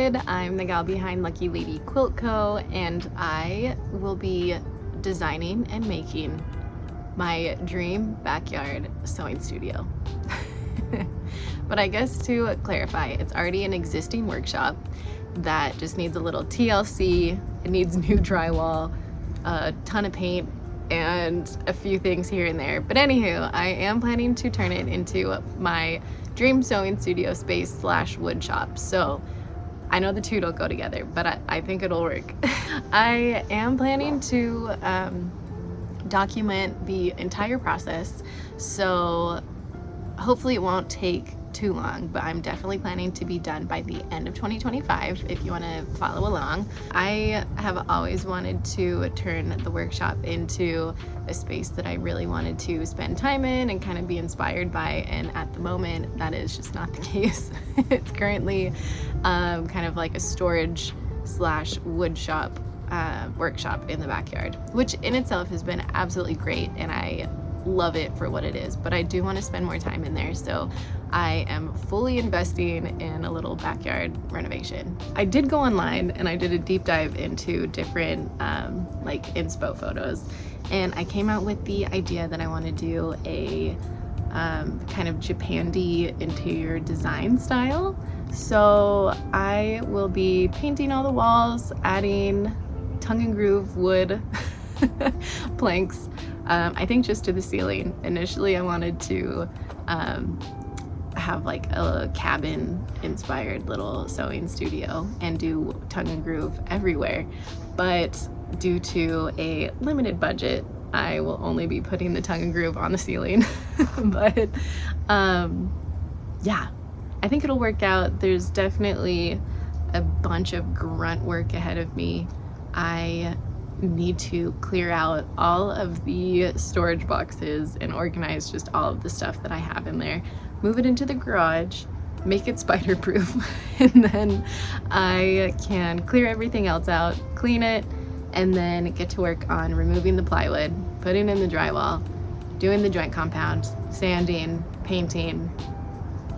David. I'm the gal behind Lucky Lady Quilt Co. and I will be designing and making my dream backyard sewing studio. But I guess to clarify, it's already an existing workshop that just needs a little TLC. It needs new drywall, a ton of paint, and a few things here and there. But anywho, I am planning to turn it into my dream sewing studio space / wood shop. So I know the two don't go together, but I think it'll work. I am planning to document the entire process, so hopefully it won't take too long, but I'm definitely planning to be done by the end of 2025 if you want to follow along. I have always wanted to turn the workshop into a space that I really wanted to spend time in and kind of be inspired by, and at the moment that is just not the case. It's currently kind of like a storage / wood shop workshop in the backyard, which in itself has been absolutely great and I love it for what it is, but I do want to spend more time in there, so I am fully investing in a little backyard renovation. I did go online and I did a deep dive into different like inspo photos, and I came out with the idea that I want to do a kind of japandi interior design style. So I will be painting all the walls, adding tongue and groove wood planks, I think just to the ceiling. Initially I wanted to have like a cabin inspired little sewing studio and do tongue and groove everywhere, but due to a limited budget I will only be putting the tongue and groove on the ceiling. But yeah, I think it'll work out. There's definitely a bunch of grunt work ahead of me. I need to clear out all of the storage boxes and organize just all of the stuff that I have in there, move it into the garage, make it spider proof, and then I can clear everything else out, clean it, and then get to work on removing the plywood, putting in the drywall, doing the joint compound, sanding, painting,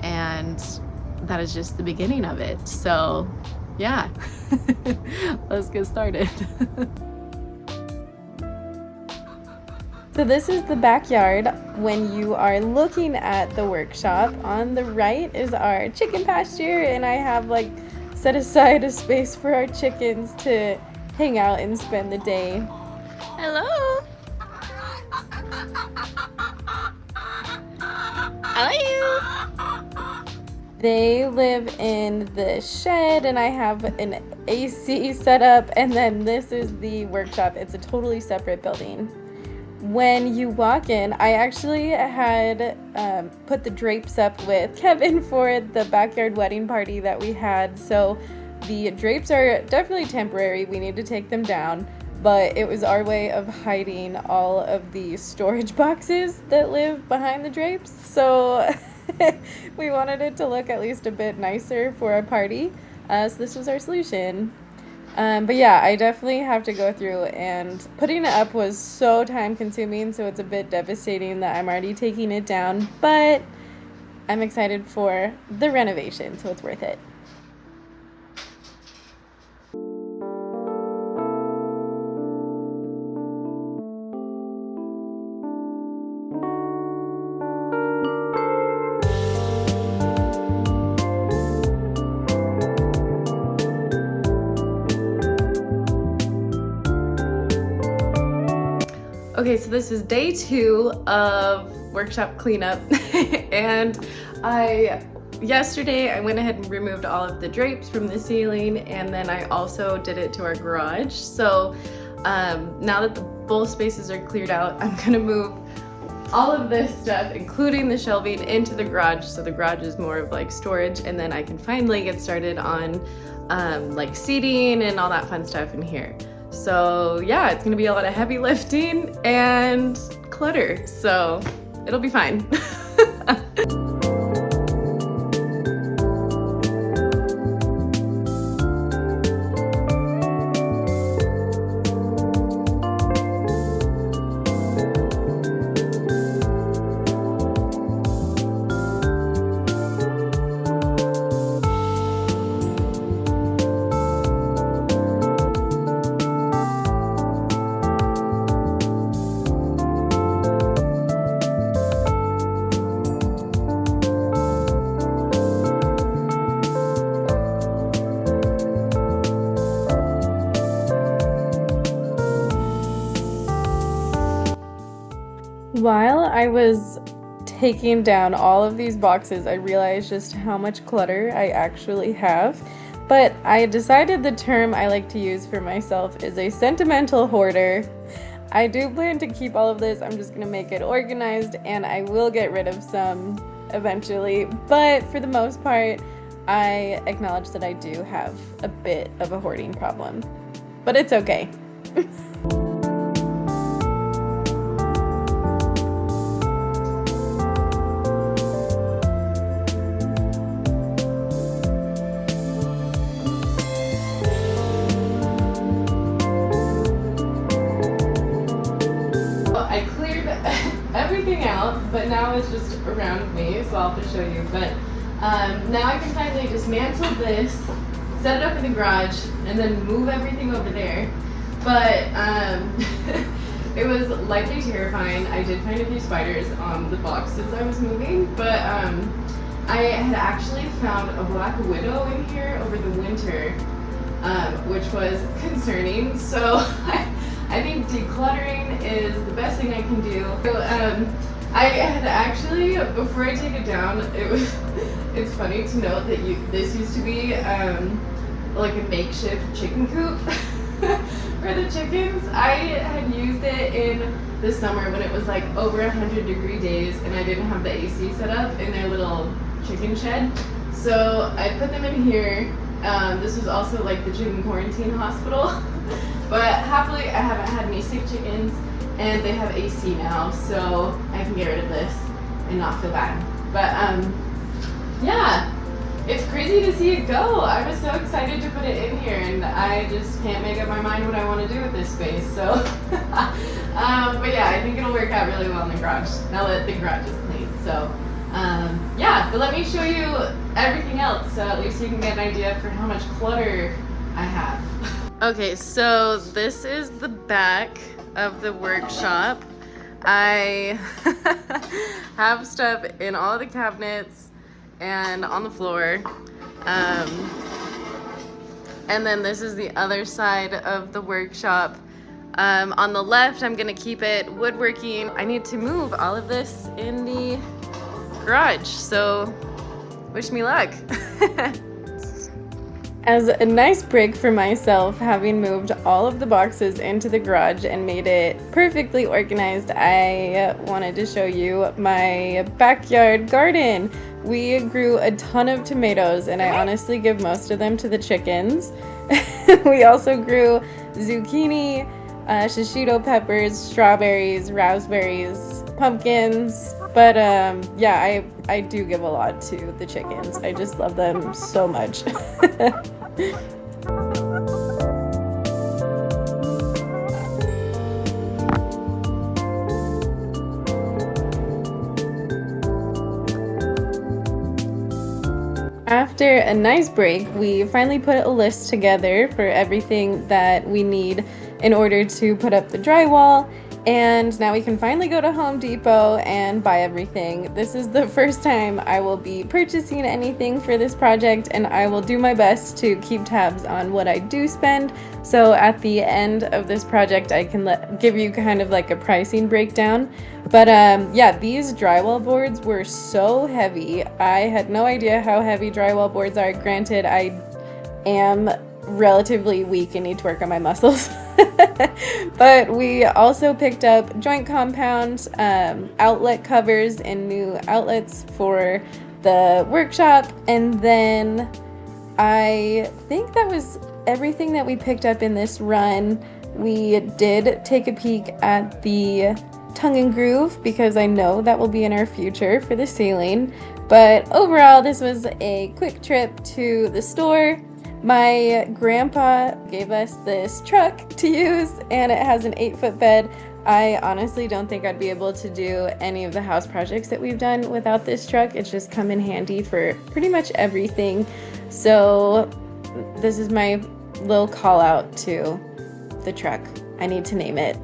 and that is just the beginning of it. So yeah, let's get started. So this is the backyard when you are looking at the workshop. On the right is our chicken pasture, and I have like set aside a space for our chickens to hang out and spend the day. Hello. How are you? They live in the shed, and I have an AC set up, and then this is the workshop. It's a totally separate building. When you walk in, I actually had put the drapes up with Kevin for the backyard wedding party that we had, so the drapes are definitely temporary. We need to take them down, but it was our way of hiding all of the storage boxes that live behind the drapes, so we wanted it to look at least a bit nicer for our party, so this was our solution. But yeah, I definitely have to go through, and putting it up was so time consuming, so it's a bit devastating that I'm already taking it down, but I'm excited for the renovation, so it's worth it. Okay, so this is day 2 of workshop cleanup, and yesterday I went ahead and removed all of the drapes from the ceiling, and then I also did it to our garage. So now that both spaces are cleared out, I'm gonna move all of this stuff, including the shelving, into the garage, so the garage is more of like storage, and then I can finally get started on like seating and all that fun stuff in here. So yeah, it's gonna be a lot of heavy lifting and clutter, so it'll be fine. While I was taking down all of these boxes, I realized just how much clutter I actually have. But I decided the term I like to use for myself is a sentimental hoarder. I do plan to keep all of this. I'm just going to make it organized, and I will get rid of some eventually. But for the most part, I acknowledge that I do have a bit of a hoarding problem. But it's okay. I cleared everything out, but now it's just around me, so I'll have to show you. But now I can finally dismantle this, set it up in the garage, and then move everything over there. But it was lightly terrifying. I did find a few spiders on the boxes I was moving, but I had actually found a black widow in here over the winter, which was concerning. So I think decluttering is the best thing I can do. So, I had actually, before I take it down, it's funny to note that this used to be like a makeshift chicken coop for the chickens. I had used it in the summer when it was like over 100-degree days and I didn't have the AC set up in their little chicken shed. So I put them in here. This was also like the chicken quarantine hospital. But happily, I haven't had any sick chickens, and they have AC now, so I can get rid of this and not feel bad. But yeah, it's crazy to see it go. I was so excited to put it in here, and I just can't make up my mind what I want to do with this space. So, but yeah, I think it'll work out really well in the garage now that the garage is clean. So, yeah, but let me show you everything else, so at least you can get an idea for how much clutter I have. Okay, so this is the back of the workshop. I have stuff in all the cabinets and on the floor. And then this is the other side of the workshop. On the left, I'm gonna keep it woodworking. I need to move all of this in the garage, so wish me luck. As a nice break for myself, having moved all of the boxes into the garage and made it perfectly organized, I wanted to show you my backyard garden. We grew a ton of tomatoes, and I honestly give most of them to the chickens. We also grew zucchini, shishito peppers, strawberries, raspberries, pumpkins. But yeah, I do give a lot to the chickens. I just love them so much. After a nice break, we finally put a list together for everything that we need in order to put up the drywall. And now we can finally go to Home Depot and buy everything. This is the first time I will be purchasing anything for this project, and I will do my best to keep tabs on what I do spend. So at the end of this project, I can give you kind of like a pricing breakdown. But yeah, these drywall boards were so heavy. I had no idea how heavy drywall boards are. Granted, I am relatively weak and need to work on my muscles. But we also picked up joint compound, outlet covers and new outlets for the workshop, and then I think that was everything that we picked up in this run. We did take a peek at the tongue and groove because I know that will be in our future for the ceiling. But overall, this was a quick trip to the store. My grandpa gave us this truck to use, and it has an 8-foot bed. I honestly don't think I'd be able to do any of the house projects that we've done without this truck. It's just come in handy for pretty much everything. So this is my little call out to the truck. I need to name it.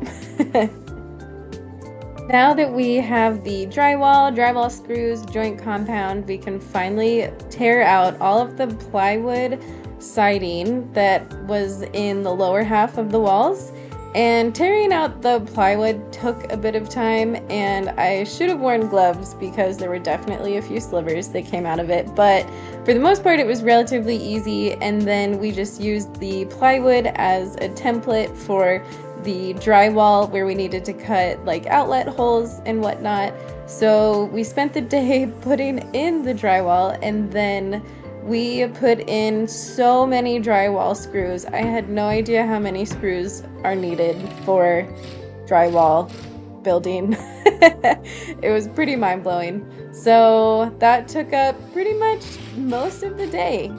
Now that we have the drywall screws, joint compound, we can finally tear out all of the plywood siding that was in the lower half of the walls. And tearing out the plywood took a bit of time, and I should have worn gloves because there were definitely a few slivers that came out of it, but for the most part it was relatively easy. And then we just used the plywood as a template for the drywall where we needed to cut like outlet holes and whatnot. So we spent the day putting in the drywall, and then we put in so many drywall screws. I had no idea how many screws are needed for drywall building. It was pretty mind-blowing. So that took up pretty much most of the day.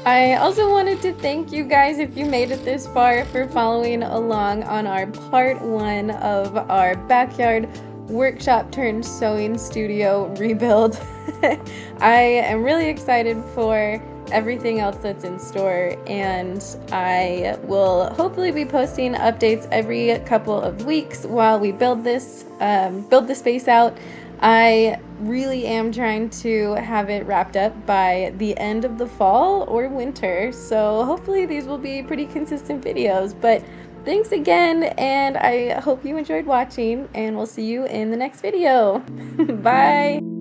I also wanted to thank you guys, if you made it this far, for following along on our part 1 of our backyard workshop turned sewing studio rebuild. I am really excited for everything else that's in store, and I will hopefully be posting updates every couple of weeks while we build the space out. I really am trying to have it wrapped up by the end of the fall or winter, so hopefully these will be pretty consistent videos. But thanks again, and I hope you enjoyed watching, and we'll see you in the next video. Bye!